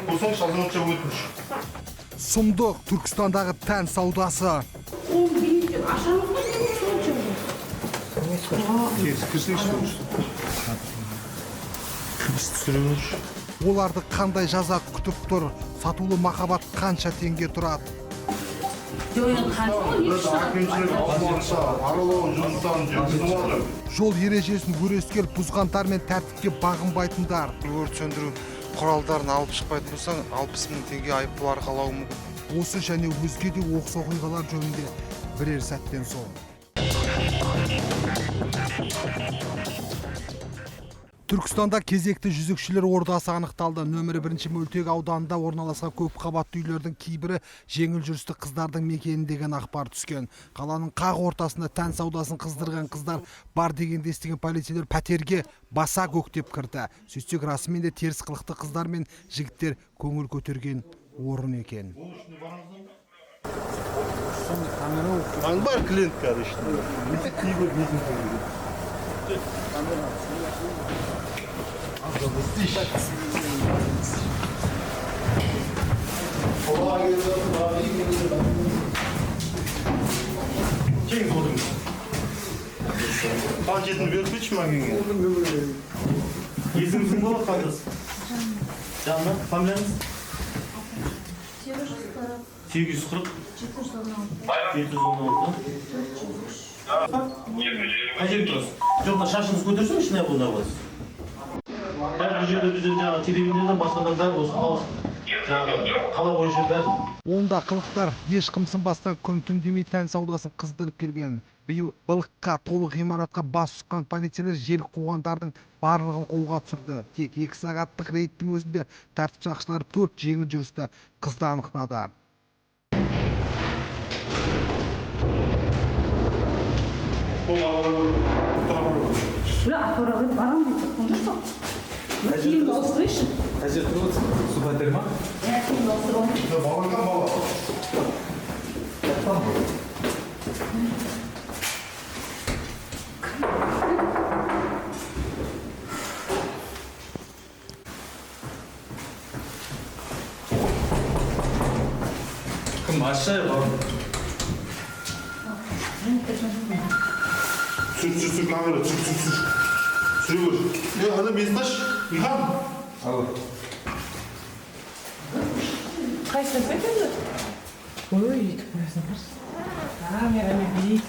Болсаңшы азаматша өтініш. Сұмдық Түркістандағы тән саудасы. Оларды қандай жаза күтіп тұр? Сатулы махаббат қанша теңге тұрады? Жол ережесін өрескел бұзғандар мен тәртіпке бағынбайтындар. Өрт сөндіру құралдарын алып шықпайтын болсаң 60 000 теңге айыппұл арқалауы мүмкін. Осы және өзге де оқыс оқиғалар жөнінде бірер сәттен соң. Түркістанда кезекті жүзікшілер ордасы анықталды. Нөмірі 1 Мөлтек ауданында орналасқан көп қабатты үйлердің кейбірі жеңіл жүрісті қыздардың мекені деген ақпар түскен. Қаланың қақ ортасында тән саудасын қыздырған қыздар бар дегенде естіген полицейлер пәтерге баса көктеп кірді. Сөйтсек расымен де теріс қылықты қыздар мен жігіттер көңіл көтерген орын екен. Бар клиент кәді Кең қодыңыз. Қаншетін беріп кетші маңыңа. Есіңіздің бола қандыз? Жанна, қамляныз? 840. 716. Қажет тұрыз. Жоқта шашыңыз көтерсің ішіне бұлда болыз. Бұл жерде бізден жаңа телевизордан басқадан қала бойынша бәрі. Онда қылықтар еш қымсынбастан күн түн демей тән саудасын қыздырып келген. Биыл былыққа толы ғимаратқа бас сұққан полицейлер жел қуғандардың барлығын қолға түсірді. Тек 2 сағаттық рейдтің өзінде тәртіп сақшылары 4 жеңіл жүрісті қызды анықтады. Фильм услышишь? Әже тұрғыз, су бәтер ма? Фильм услышишь? Баланған бала. Кім ашай бар? Сүр, камера, сүр. Сүр көр. Адам есташ, Ихан. Ало. Қайсың көтіңді? Ой, етіп қойасың қарсы. Камерамен бейт.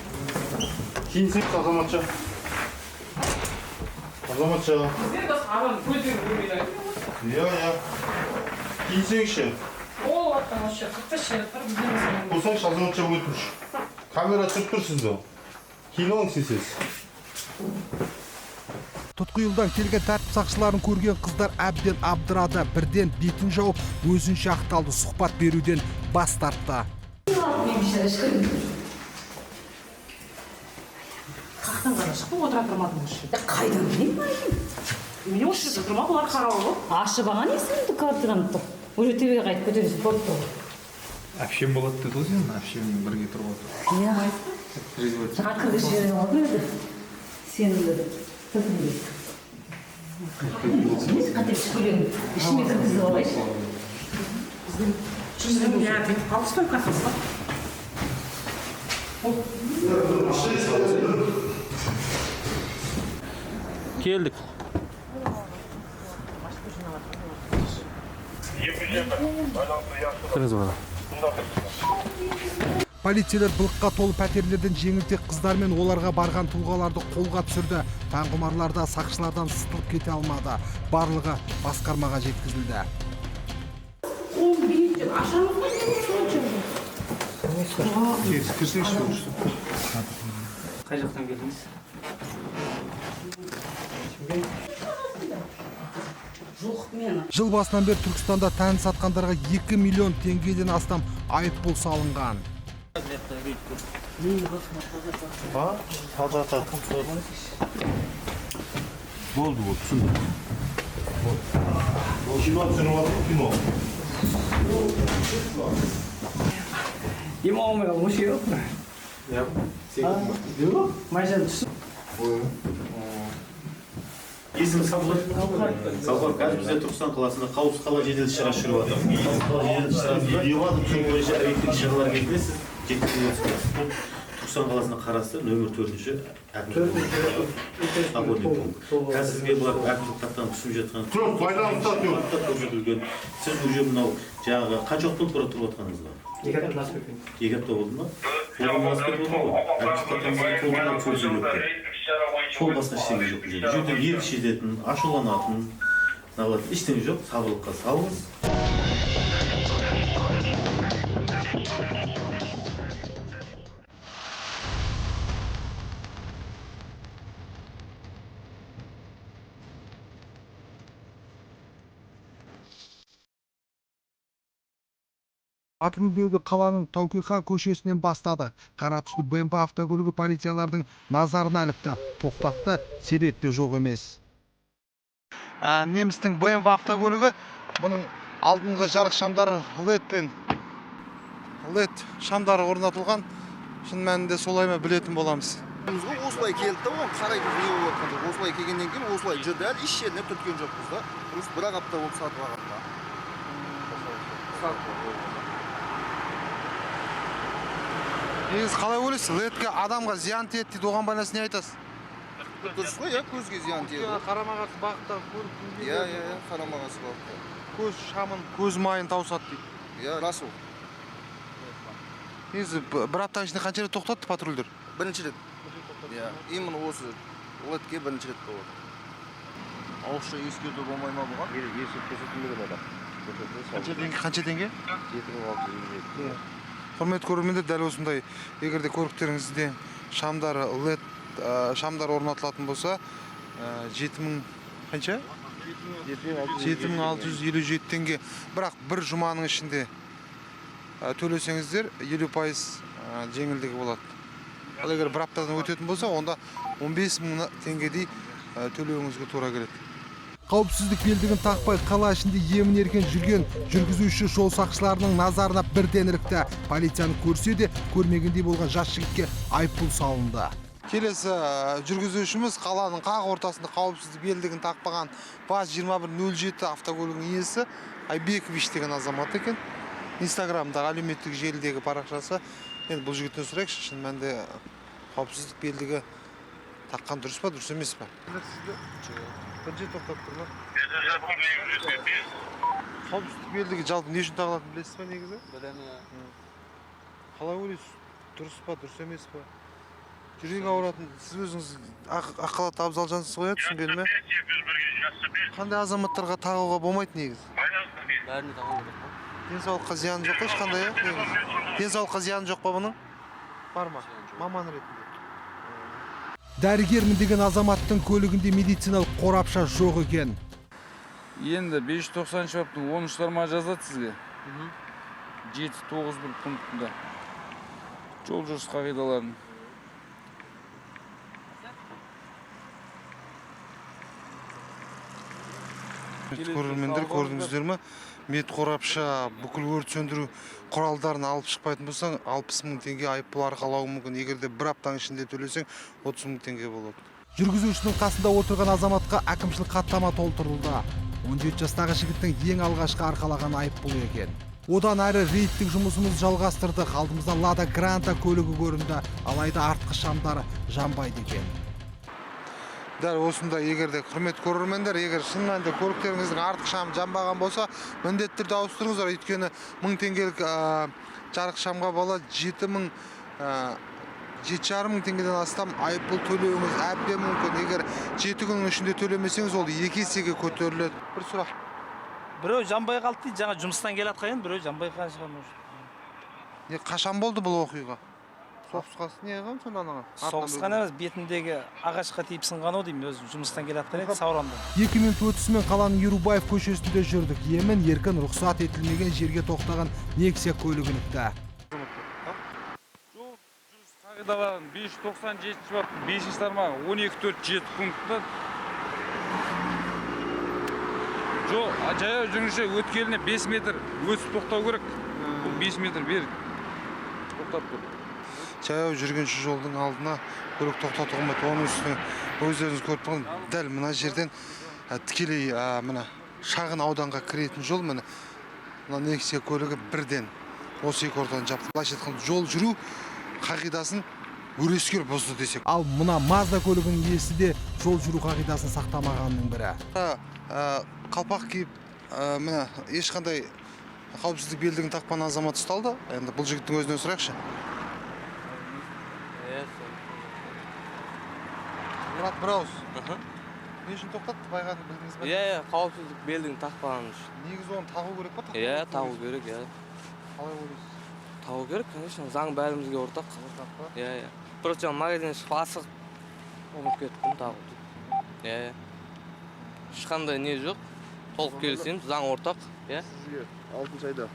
Киінсің, азаматша. Сіздер де саған көздері көрмейді. Я. Киінсеңші. Ол аттан осы 45 тұр, бізден саған. Болсаңшы азаматша өтініш. Камера түсіп тұр сізді. Кейін олың сесіз. Тұтқиылдан келген тәртіп сақшыларын көрген қыздар әбден абдырады. Бірден бетін жауып, өзінше ақталды, сұхбат беруден бас тартты. Қақтан қара шықтың, отыра тұрмадың ұшы. Қайдан білейін байым? Мен осы жерде тұрмады, олар қарауы. Ашып аған есімді картыдан тұр. Уже тебе қайт көтересі болып тұр. Әпшем болады деді ғой сен, әпшеммен бірге тұрып отыр. Иә. Ақырды жіберген олды еді. Сені деді. Тұтынды. Қатеп шүкілең. Ішіме кіргізді олайшы. Жүздің я бетіп қалды стой қақылсың. Келдік. Кіріңіз бана. Полицейлер былыққа толы пәтерлерден жеңілтек қыздар мен оларға барған тұлғаларды қолға түсірді. Таңғұмарлар да сақшылардан сытылып кете алмады. Барлығы басқармаға жеткізілді. Қай жақтан келдіңіз? Жыл басынан бері Түркістанда тән сатқандарға 2 миллион теңгеден астам айыппұл салынған. Та. Болды, түсіндім. Кино түсіріп жатыр, кино. Имамға мұшы жоқ. Я. Сегіз ма? Майжан түсіп. Есім Сабылов. Сабылов, қазір бізде Түркістан қаласында қауіпсіз қала жедел шарасы жүріп жатыр. Қауіпсіз қала жедел шарасында сол бойынша рейдтік шаралар келесіз, жеткізіліп отырсыз. Түркістан қаласына қарасты нөмір 4-ші әкімшілік пункт. Қазір сізге бұлар әкімшілік хаттан түсіп жатқан көрсетілген. Сіз уже мынау жаңағы қанша уақыттан тура тұрып жатқаныңыз бар? 2 апта насып екен. 2 апта болды ма? Оған насып кетіп отыр ғой. Әкімшілік хаттан толығынан көрсетіліп отыр. Сол басқа ештеңе жоқ бұл жерде. Жерде ерік шешетін, ашуланатын, ештеңе жоқ. Сабырлыққа салыңыз. Атымбегі қаланың Таукиха көшесінен бастады. Қара түсті БМВ автокөлігі полициялардың назарына ілікті. Тоқтатты, себепте жоқ емес. Немістің БМВ автокөлігі, бұның алдыңғы жарық шамдары LED шамдары орнатылған. Шын мәнінде солай ма білетін боламыз. Осылай келді да, оған қарай не болып жатқанда, осылай келгеннен кейін осылай жүрді, әлі еш жеріне түрткен жоқпыз да. Просто бір-ақ апта болып сатып алғанда. Негіз қалай ойлайсыз? LED-ге адамға зиян тиеді дейді, оған байланысты не айтасыз? Дұрыс қой, иә, көзге зиян тиеді. Қарама-қарсы бағыттағы көлік Иә, қарама-қарсы бағытта. көз шамын, көз майын таусады дейді. Иә, рас ол. Негізі бір апта ішінде қанша рет тоқтатты патрульдер? Бірінші рет. Иә, именно осы LED-ге бірінші рет болады. Ауызша ескерту болмай ма бұған? Қанша теңге? Құрметті көрермендер, дәл осындай, егерде көліктеріңізде шамдары LED шамдар орнатылатын болса, 7000 қанша? 7657 теңге. Бірақ бір жұманың ішінде төлесеңіздер 50% жеңілдігі болады. Ал егер бір аптадан өтетін болса, онда 15000 теңгедей төлеуіңізге тура келеді. Қауіпсіздік белдігін тақпай қала ішінде емін-еркін жүрген жүргізуші жол сақшыларының назарына бірден ілікті. Полицияны көрсе де көрмегендей болған жас жігітке айыппұл салынды. Келесі жүргізушіміз қаланың қақ ортасында қауіпсіздік белдігін тақпаған БАЗ 2107 автокөлігінің иесі Айбекович деген азамат екен. Инстаграмдағы әлеуметтік желідегі парақшасы. Енді бұл жігіттен сұрайықшы, шын мәнінде қауіпсіздік белдігі таққан дұрыс па, дұрыс емес па? Бірінші тоқтап тұр ма? Қауіпсіздік белдігі жалпы не үшін тағылатынын білесіз ба негізі? Қалай ойлайсыз? Дұрыс па, дұрыс емес па? Жүрегі ауыратын, сіз өзіңіз аққалатты абзал жансыз ғой, түсінбедім ме? Қандай азаматтарға тағуға болмайды негізі? Бәріне тағуға болады. Денсаулыққа зияны жоқ па, ешқандай ақ негізі? Денсаулыққа зияны жоқ па бұның? Бар ма? Маман ретінде. Дәрігермін деген азаматтың көлігінде медициналық қорапша жоқ екен. Енді 590 баптың 10 тармағы жазады сізге. 791 пунктында. Жол жүріс қағидаларын. Көрермендер, көрдіңіздер ме? Медқорапша бүкіл өрт сөндіру құралдарын алып шықпайтын болсаң, 60 000 теңге айыппұл арқалауы мүмкін. Егерде бір аптаның ішінде төлесең, 30 000 теңге болады. Жүргізушінің қасында отырған азаматқа әкімшілік хаттама толтырылды. 17 жастағы жігіттің ең алғашқы арқалаған айыппұл екен. Одан әрі рейдтік жұмысымыз жалғастырдық. Алдымызда Лада Гранта көлігі көрінді, алайда артқы шамдары жанбайды екен. Дәл осында егерде құрметті көрермендер, егер шын мәнінде көліктеріңіздің артқы шамы жанбаған болса, міндетті түрде ауыстырыңыздар. Өйткені 1000 теңгелік жарық шамға бала 7,5 теңгеден астам айыппұл төлеуіңіз әбден мүмкін. Егер 7 күннің ішінде төлемесеңіз, ол 2 есеге көтеріледі. Бір сұрақ. Біреу жанбай қалды дейді, жаңа жұмыстан келатқан енді, біреу жанбай қалған. Қашан болды бұл оқиға? Соғысқасы не қылған сонда анаға? Соғысқан емес, бетіндегі ағашқа тиіп сынған о деймін, өзі жұмыстан келатқан еді, сауранда. 2 минут өтісімен қаланың Ерубаев көшесінде жүрдік. Емін еркін рұқсат етілмеген жерге тоқтаған Nexia көлігінікті. Жол жүріс қағидаларын 597 баптың 5 тармағы 12.4.7 пунктында. Жол жаяу жүргінші өткеліне 5 метр өтіп тоқтау керек. Бұл 5 метр берік. Тоқтап тұр. жаяу жүргінші жолдың алдына көлік тоқтатуға болмайды. Оның үстіне өздеріңіз көріп тұрған дәл мына жерден тікелей мына шағын ауданға кіретін жол міне мына Nexia көлігі бірден осы екі ортаны жапты. Былайша айтқанда жол жүру қағидасын өрескел бұзды десек. Ал мына Mazda көлігінің иесі де жол жүру қағидасын сақтамағанның бірі. Қалпақ киіп, міне ешқандай қауіпсіздік белдігін тақпаған азамат ұсталды. Енді бұл жігіттің өзінен сұрайықшы. Мұрат, бір ауыз. Не үшін тоқтатты, байғаны білдіңіз бе? Қауіпсіздік белдігін тақпағаны үшін. Негізі оны тағу керек па? Тағу керек, Қалай ойлайсыз? Тағу керек, конечно, заң бәрімізге ортақ. Просто магазин шығып асығып ұмытып кеттім тағуды. Ешқандай не жоқ, толық келісеміз, заң ортақ. Сізге 6 айда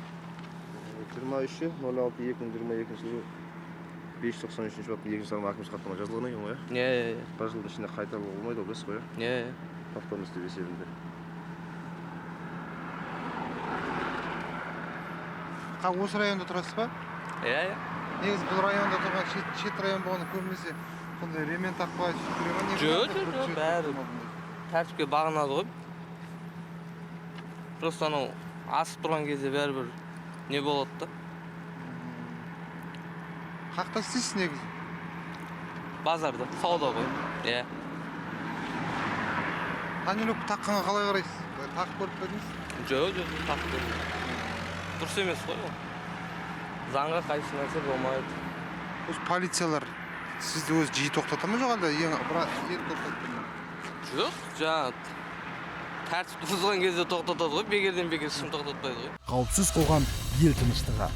23-06-2022 жылы 593 баптың 2-ші тармағы әкімшілік хаттама жазылған екен ғой. Bir жылдың ішінде қайтаруға болмайды ол білесіз ғой. Тоқтамыз деп есебінде. Осы районда тұрасыз ба? Негізі бұл районда тұрған шет район болғаны көбінесе қандай ремень тақпай жүре ма? Жоқ, бәрі тәртіпке бағынады ғой. Просто анау асып тұрған кезде бәрібір не болады да. Қақта істейсіз негізі? Базарда, сауда ғой. Тонировка таққанға қалай қарайсыз? Тақып көріп пе едіңіз? Жоқ, тақып көріп. Дұрыс емес қой ол. Заңға қайшы нәрсе болмайды. Осы полициялар сізді өзі жиі тоқтата ма жоқ әлде ең тоқтатты ма? Жоқ, жаңа тәртіпті бұзған кезде тоқтатады ғой, бекерден бекер ешкім тоқтатпайды ғой. Қауіпсіз қоғам ел тыныштығы.